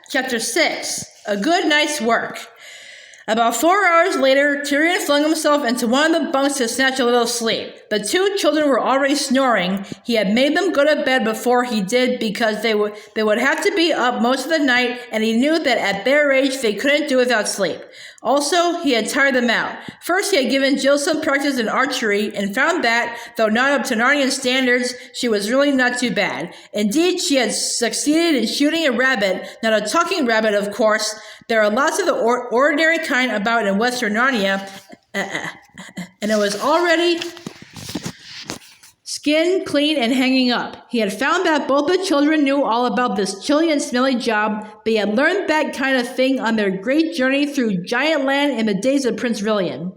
Chapter 6. A Good Night's Work. About 4 hours later, Tyrion flung himself into one of the bunks to snatch a little sleep. The two children were already snoring. He had made them go to bed before he did because they would have to be up most of the night, and he knew that at their age they couldn't do without sleep. Also, he had tired them out. First, he had given Jill some practice in archery and found that, though not up to Narnian standards, she was really not too bad. Indeed, she had succeeded in shooting a rabbit, not a talking rabbit, of course. There are lots of the ordinary kind about in Western Narnia, and it was already skin clean and hanging up. He had found that both the children knew all about this chilly and smelly job, but he had learned that kind of thing on their great journey through Giant Land in the days of Prince Villian.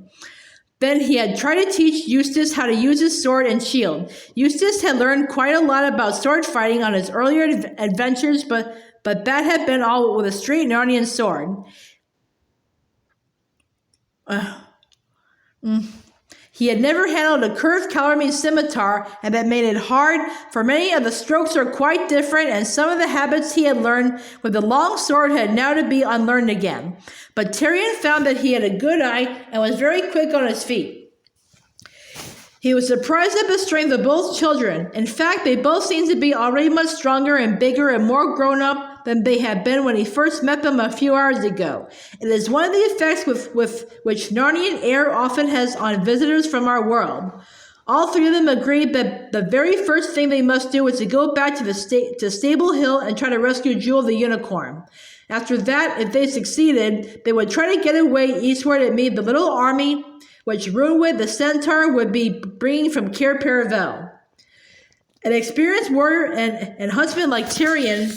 Then he had tried to teach Eustace how to use his sword and shield. Eustace had learned quite a lot about sword fighting on his earlier adventures, but that had been all with a straight Narnian sword. He had never handled a curved cavalryman scimitar, and that made it hard, for many of the strokes are quite different, and some of the habits he had learned with the long sword had now to be unlearned again. But Tyrion found that he had a good eye and was very quick on his feet. He was surprised at the strength of both children. In fact, they both seemed to be already much stronger and bigger and more grown up than they had been when he first met them a few hours ago. It is one of the effects with which Narnian air often has on visitors from our world. All three of them agreed that the very first thing they must do was to go back to Stable Hill and try to rescue Jewel the unicorn. After that, if they succeeded, they would try to get away eastward and meet the little army which Runwid the centaur would be bringing from Cair Paravel. An experienced warrior and huntsman like Tyrion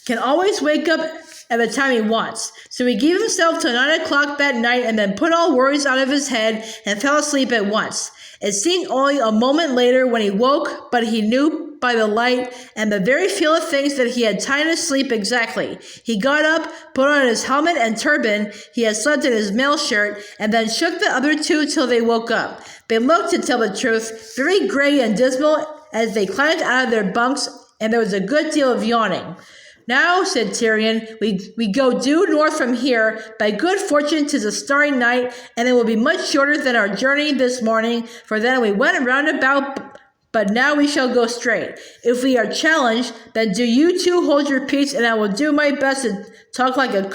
can always wake up at the time he wants. So he gave himself till 9 o'clock that night and then put all worries out of his head and fell asleep at once. It seemed only a moment later when he woke, but he knew by the light and the very feel of things that he had time to sleep exactly. He got up, put on his helmet and turban, he had slept in his mail shirt, and then shook the other two till they woke up. They looked, to tell the truth, very gray and dismal as they climbed out of their bunks, and there was a good deal of yawning. Now, said Tyrion, we go due north from here. By good fortune 'tis a starry night, and it will be much shorter than our journey this morning, for then we went roundabout, but now we shall go straight. If we are challenged, then do you two hold your peace, and I will do my best to talk like a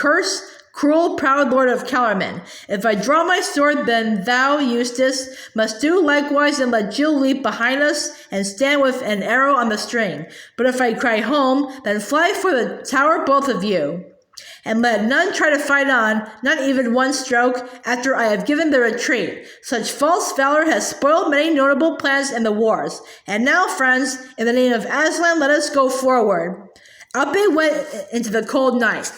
cruel, proud lord of Kellerman. If I draw my sword, then thou, Eustace, must do likewise and let Jill leap behind us and stand with an arrow on the string. But if I cry home, then fly for the tower, both of you. And let none try to fight on, not even one stroke, after I have given the retreat. Such false valor has spoiled many notable plans in the wars. And now, friends, in the name of Aslan, let us go forward. Up they went into the cold night.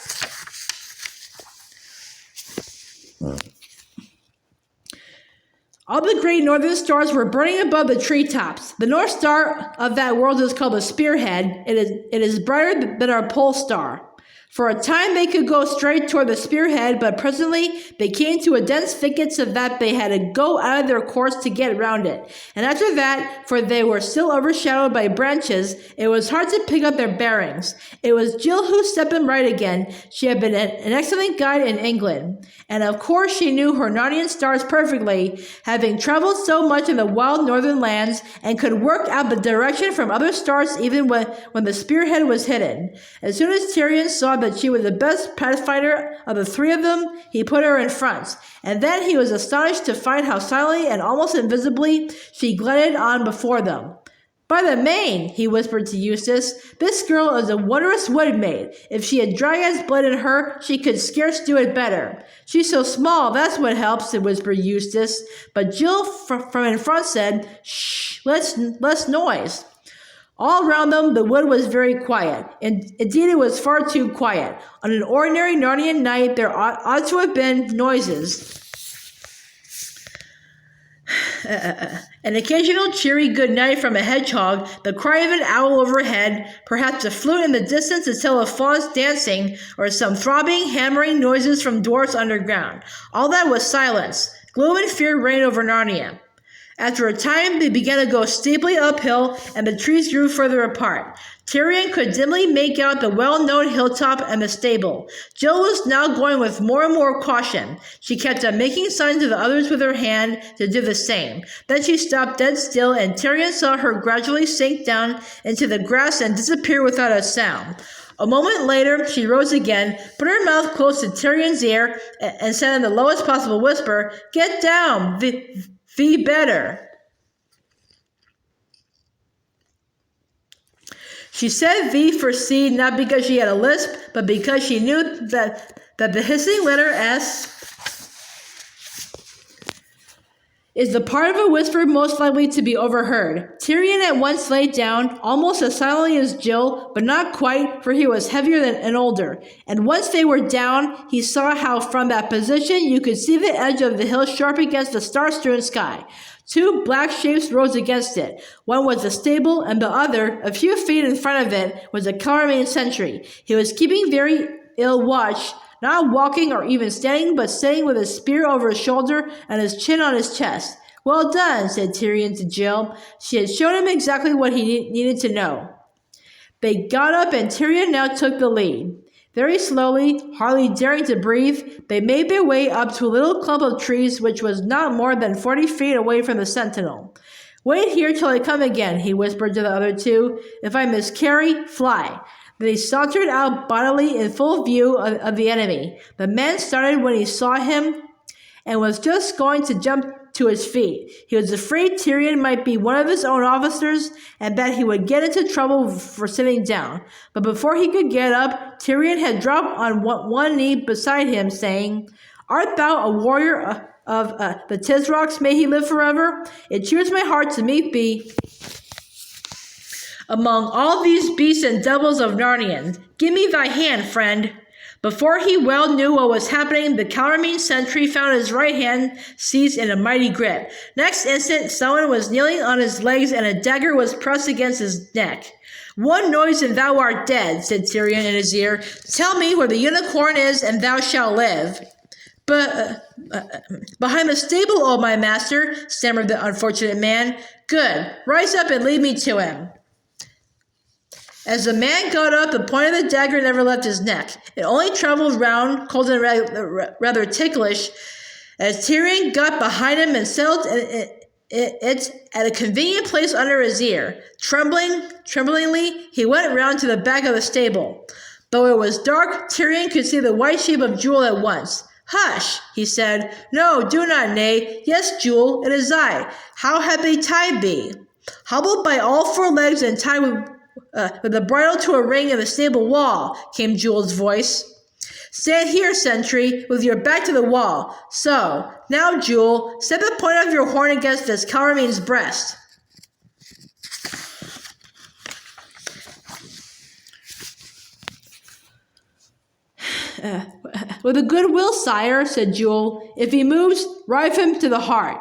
All the great northern stars were burning above the treetops. The north star of that world is called the Spearhead. It is brighter than our pole star. For a time they could go straight toward the spearhead, but presently they came to a dense thicket so that they had to go out of their course to get round it. And after that, for they were still overshadowed by branches, it was hard to pick up their bearings. It was Jill who set them right again. She had been an excellent guide in England. And of course she knew her Narnian stars perfectly, having traveled so much in the wild northern lands, and could work out the direction from other stars even when the spearhead was hidden. As soon as Tyrion saw that she was the best pathfinder of the three of them, he put her in front. And then he was astonished to find how silently and almost invisibly she glided on before them. By the main, he whispered to Eustace, this girl is a wondrous wood maid. If she had dragon's blood in her, she could scarce do it better. She's so small, that's what helps, whispered Eustace. But Jill from in front said, shh, less noise. All round them, the wood was very quiet. Indeed, it was far too quiet. On an ordinary Narnian night, there ought to have been noises. An occasional cheery good night from a hedgehog, the cry of an owl overhead, perhaps a flute in the distance to tell of fauns dancing, or some throbbing, hammering noises from dwarfs underground. All that was silence. Gloom and fear reigned over Narnia. After a time, they began to go steeply uphill, and the trees grew further apart. Tyrion could dimly make out the well-known hilltop and the stable. Jill was now going with more and more caution. She kept on making signs to the others with her hand to do the same. Then she stopped dead still, and Tyrion saw her gradually sink down into the grass and disappear without a sound. A moment later, she rose again, put her mouth close to Tyrion's ear, and said in the lowest possible whisper, "Get down, the better." She said V for C not because she had a lisp, but because she knew that the hissing letter S is the part of a whisper most likely to be overheard. Tyrion at once lay down, almost as silently as Jill, but not quite, for he was heavier and older. And once they were down, he saw how from that position you could see the edge of the hill sharp against the star-strewn sky. Two black shapes rose against it. One was the stable, and the other, a few feet in front of it, was a Calormene sentry. He was keeping very ill watch, not walking or even standing, but sitting with his spear over his shoulder and his chin on his chest. "Well done," said Tyrion to Jill. She had shown him exactly what he needed to know. They got up, and Tyrion now took the lead. Very slowly, hardly daring to breathe, they made their way up to a little clump of trees which was not more than 40 feet away from the sentinel. "Wait here till I come again," he whispered to the other two. "If I miscarry, fly." They sauntered out bodily in full view of the enemy. The man started when he saw him and was just going to jump to his feet. He was afraid Tyrion might be one of his own officers and that he would get into trouble for sitting down. But before he could get up, Tyrion had dropped on one knee beside him, saying, "Art thou a warrior of the Tisrocks? May he live forever? It cheers my heart to meet thee among all these beasts and devils of Narnia. Give me thy hand, friend." Before he well knew what was happening, the Calormene sentry found his right hand seized in a mighty grip. Next instant, someone was kneeling on his legs and a dagger was pressed against his neck. "One noise and thou art dead," said Tyrion in his ear. "Tell me where the unicorn is and thou shalt live." Behind the stable, O my master," stammered the unfortunate man. "Good. Rise up and lead me to him." As the man got up, the point of the dagger never left his neck. It only traveled round, cold and rather ticklish, as Tyrion got behind him and settled it at a convenient place under his ear. Tremblingly, he went round to the back of the stable. Though it was dark, Tyrion could see the white shape of Jewel at once. "Hush," he said. "No, do not neigh. Yes, Jewel, it is I. How have they tied thee?" "Hobbled by all four legs and tied with the bridle to a ring in the stable wall," came Jewel's voice. "Stand here, sentry, with your back to the wall. So. Now, Jewel, set the point of your horn against this Calormene's breast." "With a good will, sire," said Jewel. "If he moves, rive him to the heart."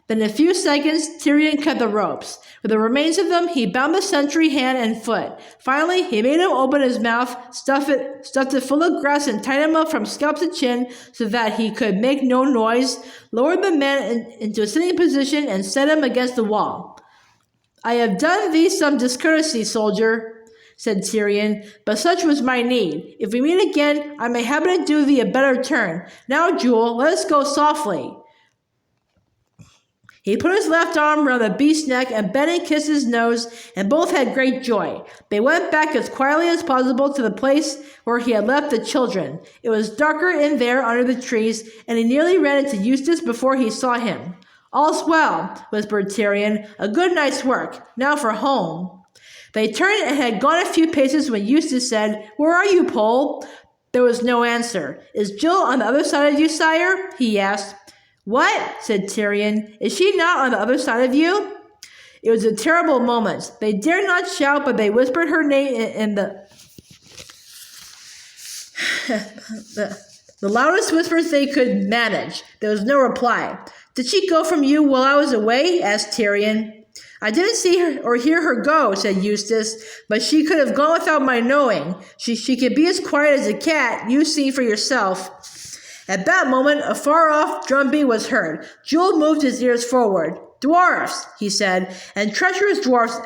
Then in a few seconds, Tyrion cut the ropes. With the remains of them, he bound the sentry hand and foot. Finally, he made him open his mouth, stuffed it full of grass, and tied him up from scalp to chin so that he could make no noise, lowered the man into a sitting position, and set him against the wall. "I have done thee some discourtesy, soldier," said Tyrion, "but such was my need. If we meet again, I may happen to do thee a better turn. Now, Jewel, let us go softly." He put his left arm around the beast's neck and bent and kissed his nose, and both had great joy. They went back as quietly as possible to the place where he had left the children. It was darker in there under the trees, and he nearly ran into Eustace before he saw him. "All's well," whispered Tyrion. "A good night's work. Now for home." They turned and had gone a few paces when Eustace said, "Where are you, Pole?" There was no answer. "Is Jill on the other side of you, sire?" he asked. "What?" said Tyrion. "Is she not on the other side of you?" It was a terrible moment. They dared not shout, but they whispered her name in the loudest whispers they could manage. There was no reply. "Did she go from you while I was away?" asked Tyrion. "I didn't see her or hear her go," said Eustace, "but she could have gone without my knowing. She could be as quiet as a cat. You see for yourself." At that moment, a far-off drumbeat was heard. Jewel moved his ears forward. Dwarfs, he said, and treacherous dwarfs.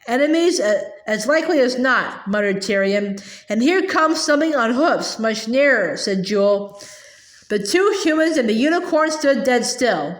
Enemies, as likely as not, muttered Tyrion. And here comes something on hoofs, much nearer, said Jewel. The two humans and the unicorn stood dead still.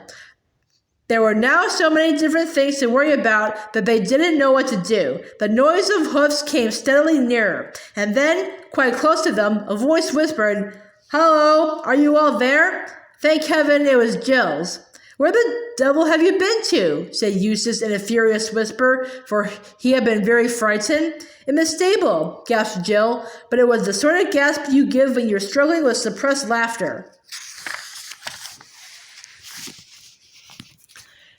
There were now so many different things to worry about that they didn't know what to do. The noise of hoofs came steadily nearer, and then, quite close to them, a voice whispered, "Hello, are you all there?" Thank heaven it was Jill's. "Where the devil have you been to?" said Eustace in a furious whisper, for he had been very frightened. "In the stable," gasped Jill, but it was the sort of gasp you give when you're struggling with suppressed laughter.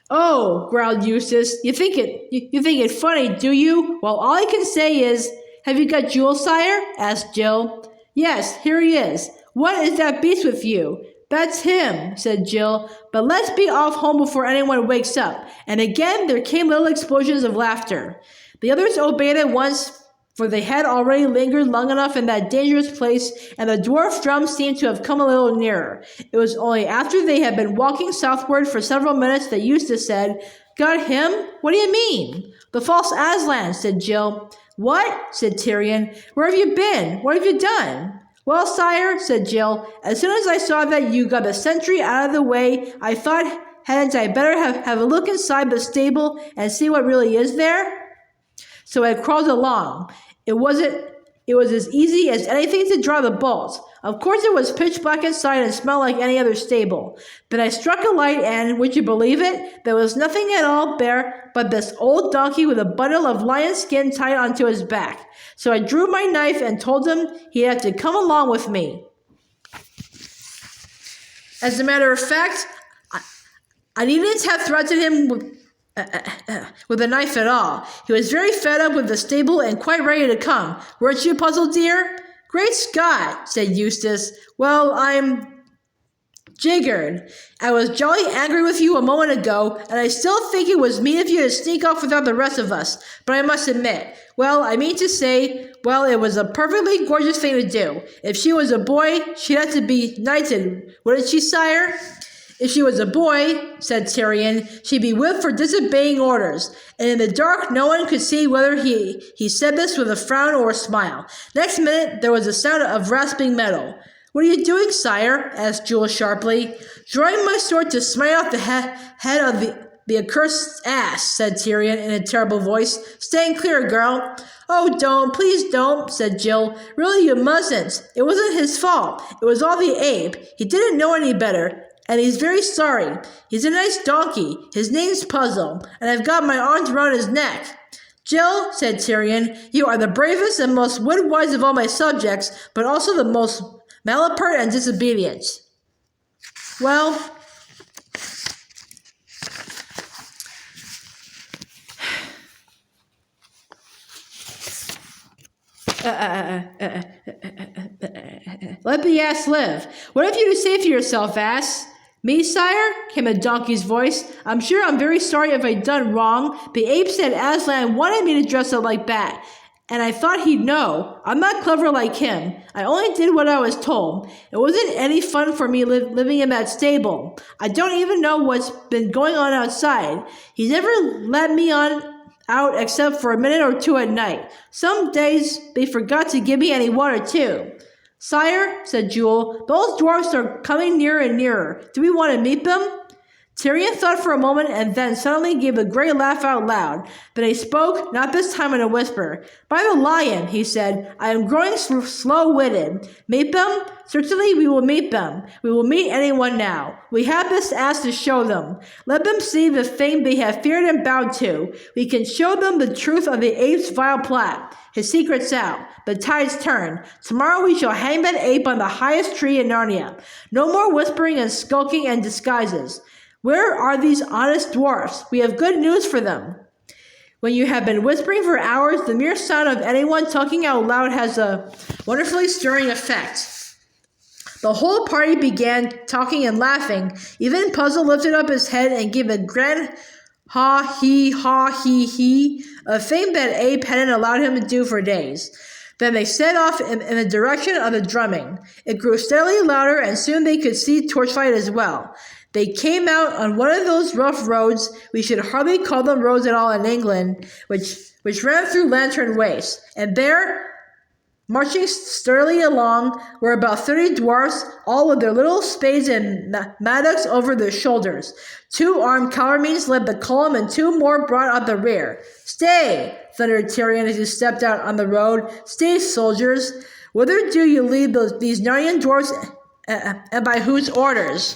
"Oh," growled Eustace, you think it funny, do you? Well, all I can say is, have you got Jewel, sire?" asked Jill. "Yes, here he is. What is that beast with you?" "That's him," said Jill, "but let's be off home before anyone wakes up." And again there came little explosions of laughter. The others obeyed at once, for they had already lingered long enough in that dangerous place, and the dwarf drums seemed to have come a little nearer. It was only after they had been walking southward for several minutes that Eustace said, "Got him? What do you mean?" "The false Aslan," said Jill. "What?" said Tyrion. "Where have you been? What have you done?" "Well, sire," said Jill, "as soon as I saw that you got the sentry out of the way, I thought, hadn't I better have a look inside the stable and see what really is there?" So I crawled along. It was as easy as anything to draw the bolts. Of course it was pitch black inside and smelled like any other stable. Then I struck a light and, would you believe it, there was nothing at all there but this old donkey with a bundle of lion skin tied onto his back. So I drew my knife and told him he had to come along with me. As a matter of fact, I needn't have threatened him with a knife at all. He was very fed up with the stable and quite ready to come. Weren't you puzzled, dear? "Great Scott," said Eustace. "Well, I'm jiggered. I was jolly angry with you a moment ago, and I still think it was mean of you to sneak off without the rest of us. But I must admit, it was a perfectly gorgeous thing to do. If she was a boy, she'd have to be knighted, wouldn't she, sire?" "If she was a boy," said Tyrion, "she'd be whipped for disobeying orders." And in the dark no one could see whether he said this with a frown or a smile. Next minute there was a sound of rasping metal. "What are you doing, sire?" asked Jewel sharply. "Drawing my sword to smite off the head of the accursed ass," said Tyrion in a terrible voice. "Stand clear, girl." "Oh, don't, please don't," said Jill. "Really, you mustn't. It wasn't his fault. It was all the ape. He didn't know any better. And he's very sorry. He's a nice donkey. His name's Puzzle, and I've got my arms around his neck." "Jill," said Tyrion, "you are the bravest and most wit-wise of all my subjects, but also the most malapert and disobedient." Well, let the ass live. What have you to say for yourself, ass? "Me, sire?" came the donkey's voice. "I'm sure I'm very sorry if I'd done wrong. The ape said Aslan wanted me to dress up like that, and I thought he'd know. I'm not clever like him. I only did what I was told. It wasn't any fun for me living in that stable. I don't even know what's been going on outside. He's never let me out except for a minute or two at night. Some days they forgot to give me any water too." "Sire," said Jewel, "those dwarfs are coming nearer and nearer. Do we want to meet them?" Tyrion thought for a moment and then suddenly gave a great laugh out loud. But he spoke, not this time in a whisper. "By the lion," he said, "I am growing slow-witted. Meet them? Certainly we will meet them. We will meet anyone now. We have this ass to show them. Let them see the thing they have feared and bowed to. We can show them the truth of the ape's vile plot. His secret's out. The tide's turned. Tomorrow we shall hang that ape on the highest tree in Narnia. No more whispering and skulking and disguises. Where are these honest dwarfs? We have good news for them." When you have been whispering for hours, the mere sound of anyone talking out loud has a wonderfully stirring effect. The whole party began talking and laughing. Even Puzzle lifted up his head and gave a grand ha he, a thing that Abe hadn't allowed him to do for days. Then they set off in the direction of the drumming. It grew steadily louder, and soon they could see torchlight as well. They came out on one of those rough roads, we should hardly call them roads at all in England, which ran through Lantern Waste. And there, marching sturdily along, were about 30 dwarfs, all with their little spades and mattocks over their shoulders. 2 armed cavalrymen led the column, and 2 more brought up the rear. "Stay!" thundered Tyrion as he stepped out on the road. "Stay, soldiers! Whither do you lead these Narnian dwarfs, and by whose orders?"